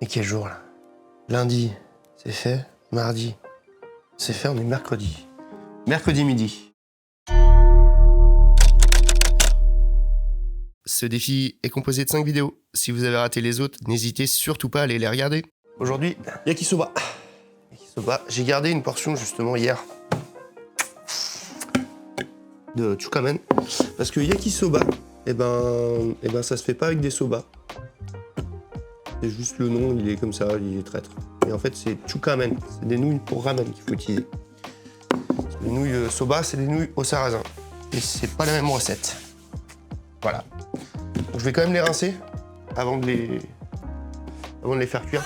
Et quel jour là? Lundi, c'est fait. Mardi, c'est fait, on est mercredi. Mercredi midi. Ce défi est composé de 5 vidéos. Si vous avez raté les autres, n'hésitez surtout pas à aller les regarder. Aujourd'hui, yakisoba. Yakisoba. J'ai gardé une portion justement hier de chukamen. Parce que yakisoba, ça se fait pas avec des soba. C'est juste le nom, il est comme ça, il est traître. Et en fait, c'est chukamen. C'est des nouilles pour ramen qu'il faut utiliser. Les nouilles soba, c'est des nouilles au sarrasin. Et c'est pas la même recette. Voilà. Donc, je vais quand même les rincer avant de les faire cuire.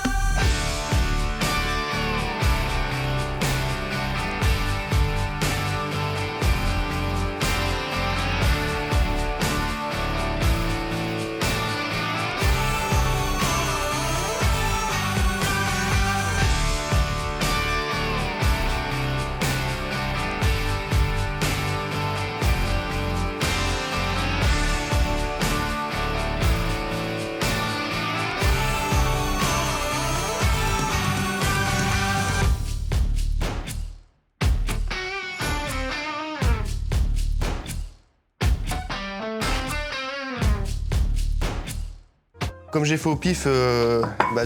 Comme j'ai fait au pif,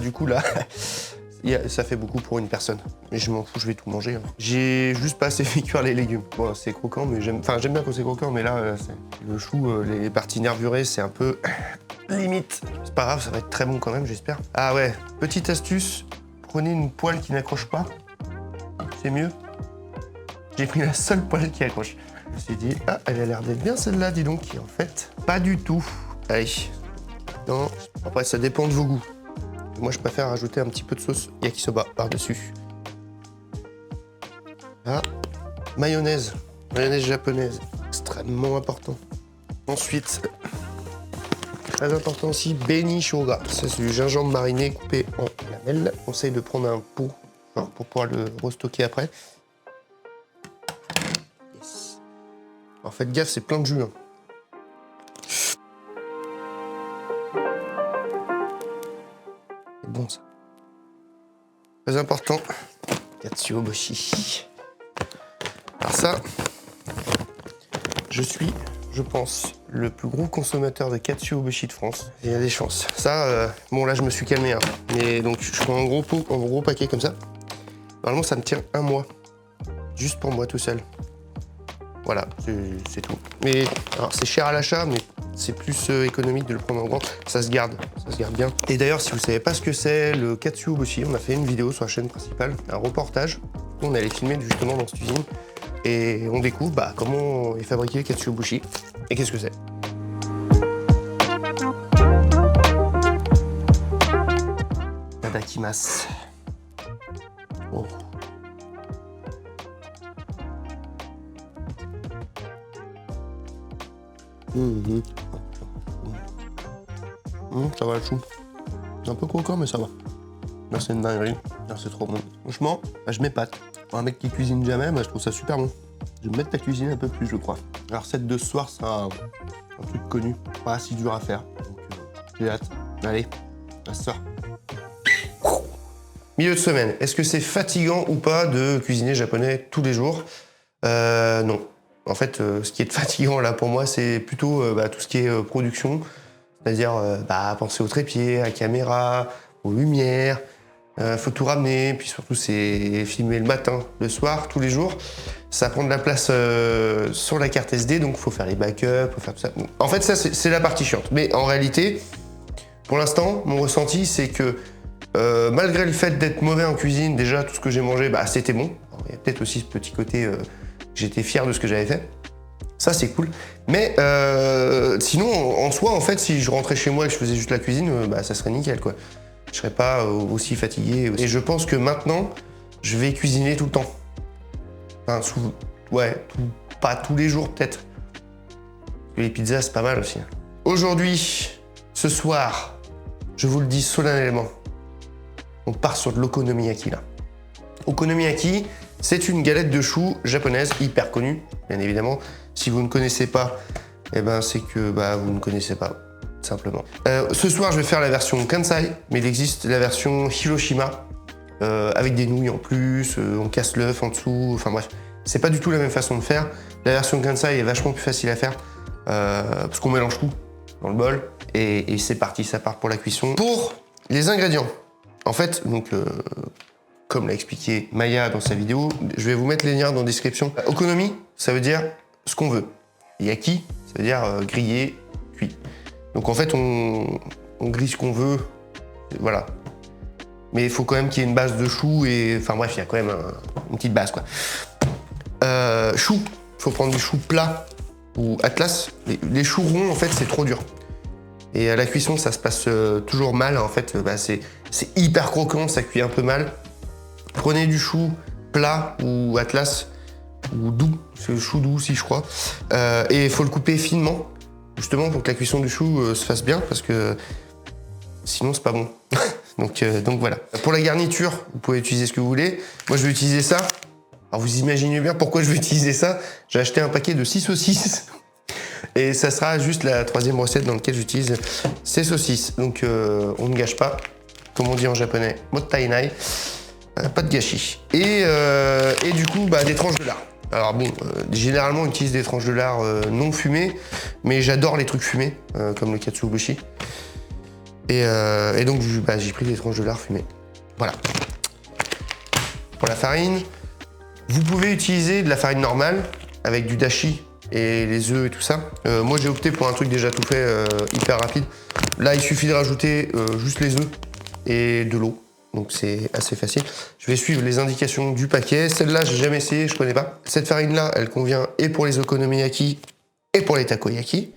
du coup là, ça fait beaucoup pour une personne. Mais je m'en fous, je vais tout manger. Hein. J'ai juste pas assez fait cuire les légumes. Bon, c'est croquant, mais j'aime bien quand c'est croquant, mais là, le chou, les parties nervurées, c'est un peu limite. C'est pas grave, ça va être très bon quand même, j'espère. Ah ouais, petite astuce, prenez une poêle qui n'accroche pas. C'est mieux. J'ai pris la seule poêle qui accroche. Je me suis dit, ah, elle a l'air d'être bien celle-là, dis donc. Et en fait, pas du tout. Allez. Non, après ça dépend de vos goûts. Moi je préfère rajouter un petit peu de sauce yakisoba par-dessus. Ah, mayonnaise japonaise, extrêmement important. Ensuite, très important aussi, beni shoga. Ça c'est du gingembre mariné coupé en lamelles. On conseille de prendre un pot pour pouvoir le restocker après. Yes. Alors faites gaffe, c'est plein de jus. Hein. Bon ça. Très important, katsuobushi. Alors ça, je pense, le plus gros consommateur de katsuobushi de France. Il y a des chances. Ça, bon là je me suis calmé. Hein. Mais donc je prends un gros paquet comme ça. Normalement ça me tient 1 mois. Juste pour moi tout seul. Voilà, c'est tout. Mais alors c'est cher à l'achat, mais c'est plus économique de le prendre en grand. Ça se garde bien. Et d'ailleurs, si vous savez pas ce que c'est, le katsuobushi, on a fait une vidéo sur la chaîne principale, un reportage. On allait filmer justement dans cette usine et on découvre comment est fabriqué le katsuobushi et qu'est-ce que c'est. Tadakimasu. Oh. Ça va le chou. C'est un peu croquant mais ça va. Là c'est une dinguerie. Là c'est trop bon. Franchement, je m'épate. Pour un mec qui cuisine jamais, je trouve ça super bon. Je vais me mettre à cuisiner un peu plus je crois. La recette de ce soir c'est un truc connu. Pas si dur à faire. Donc j'ai hâte. Allez, à ce soir. Milieu de semaine. Est-ce que c'est fatigant ou pas de cuisiner japonais tous les jours? Non. En fait, ce qui est fatigant là pour moi, c'est plutôt tout ce qui est production, c'est-à-dire penser au trépied, à la caméra, aux lumières, faut tout ramener, puis surtout c'est filmer le matin, le soir, tous les jours. Ça prend de la place sur la carte SD, donc faut faire les backups, faut faire tout ça. En fait, ça c'est la partie chiante. Mais en réalité, pour l'instant, mon ressenti, c'est que malgré le fait d'être mauvais en cuisine, déjà tout ce que j'ai mangé, c'était bon. Alors, il y a peut-être aussi ce petit côté. J'étais fier de ce que j'avais fait. Ça, c'est cool. Mais sinon, en soi, en fait, si je rentrais chez moi et que je faisais juste la cuisine, ça serait nickel, quoi. Je serais pas aussi fatigué. Et je pense que maintenant, je vais cuisiner tout le temps. Enfin, pas tous les jours, peut-être. Parce que les pizzas, c'est pas mal aussi. Aujourd'hui, ce soir, je vous le dis solennellement, on part sur de l'okonomiyaki, là. Okonomiyaki, c'est une galette de choux japonaise hyper connue, bien évidemment. Si vous ne connaissez pas, c'est que vous ne connaissez pas. simplement. Ce soir, je vais faire la version Kansai, mais il existe la version Hiroshima, avec des nouilles en plus, on casse l'œuf en dessous, enfin bref. C'est pas du tout la même façon de faire. La version Kansai est vachement plus facile à faire, parce qu'on mélange tout dans le bol, et c'est parti, ça part pour la cuisson. Pour les ingrédients, en fait, donc, comme l'a expliqué Maya dans sa vidéo, je vais vous mettre les liens dans la description. Okonomi, ça veut dire ce qu'on veut. Yaki, ça veut dire grillé, cuit. Donc en fait, on grille ce qu'on veut, voilà. Mais il faut quand même qu'il y ait une base de chou et... Enfin bref, il y a quand même une petite base, quoi. Chou, il faut prendre du chou plat ou Atlas. Les choux ronds, en fait, c'est trop dur. Et à la cuisson, ça se passe toujours mal, en fait. C'est hyper croquant, ça cuit un peu mal. Prenez du chou plat ou Atlas, ou doux, c'est chou doux aussi, je crois. Et il faut le couper finement, justement pour que la cuisson du chou se fasse bien, parce que sinon c'est pas bon. donc voilà. Pour la garniture, vous pouvez utiliser ce que vous voulez. Moi je vais utiliser ça. Alors vous imaginez bien pourquoi je vais utiliser ça. J'ai acheté un paquet de 6 saucisses. Et ça sera juste la 3e recette dans laquelle j'utilise ces saucisses. Donc on ne gâche pas. Comme on dit en japonais, mottainai. Pas de gâchis. Et du coup, des tranches de lard. Alors bon, généralement on utilise des tranches de lard non fumées, mais j'adore les trucs fumés, comme le katsuobushi. Et donc j'ai pris des tranches de lard fumées. Voilà. Pour la farine, vous pouvez utiliser de la farine normale, avec du dashi et les œufs et tout ça. Moi j'ai opté pour un truc déjà tout fait, hyper rapide. Là il suffit de rajouter juste les œufs et de l'eau. Donc c'est assez facile. Je vais suivre les indications du paquet. Celle-là, j'ai jamais essayé, je connais pas. Cette farine-là, elle convient et pour les okonomiyaki et pour les takoyaki.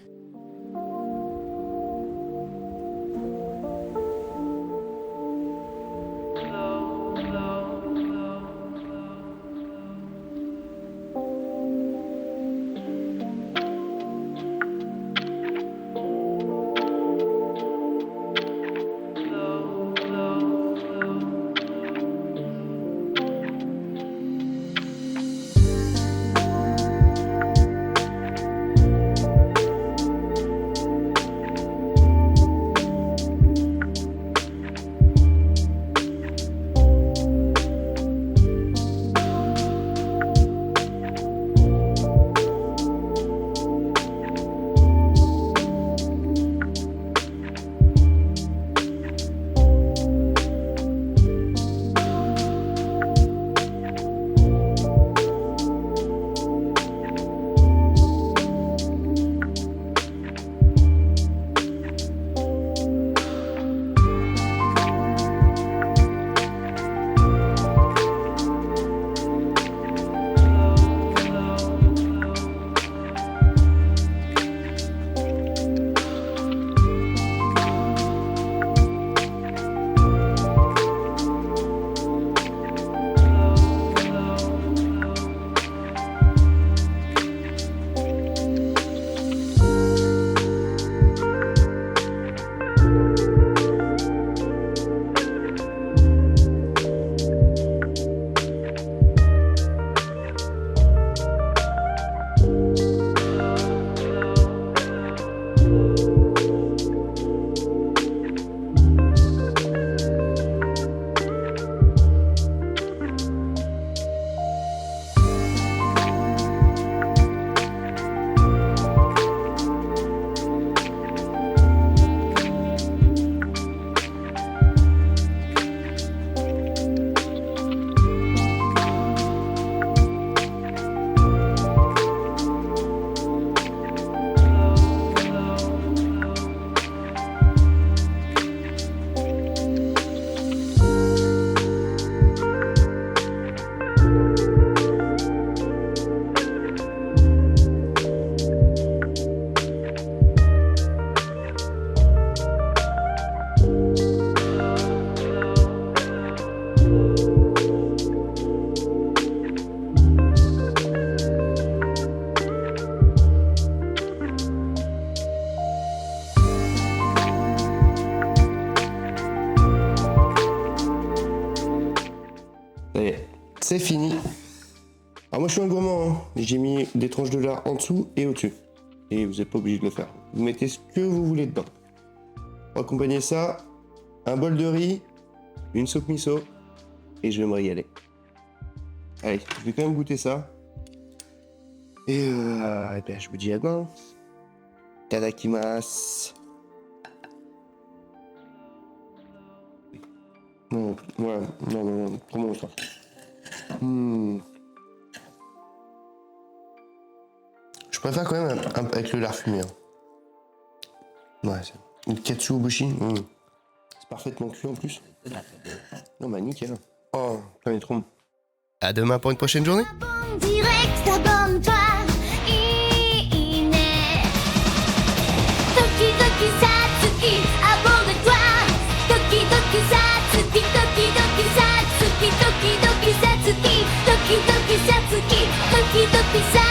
C'est fini. Alors moi je suis un gourmand, hein. J'ai mis des tranches de lard en dessous et au-dessus. Et vous n'êtes pas obligé de le faire. Vous mettez ce que vous voulez dedans. Pour accompagner ça, un bol de riz, une soupe miso, et je vais me régaler. Allez, je vais quand même goûter ça. Et ben, je vous dis à demain. Tadakimasu. Non, ouais, non, trop bon ça. Je préfère quand même avec le lard fumé. Hein. Ouais, c'est une katsuobushi. C'est parfaitement cuit en plus. Non, bah nickel. Oh, ça est trop bon. À demain pour une prochaine journée. Direct, abonne-toi. Toki Toki Satsuki, abonne-toi. Toki Toki Satsuki, Toki Toki Satsuki, Toki Toki Satsuki, Toki Toki Satsuki, Toki Toki Satsuki.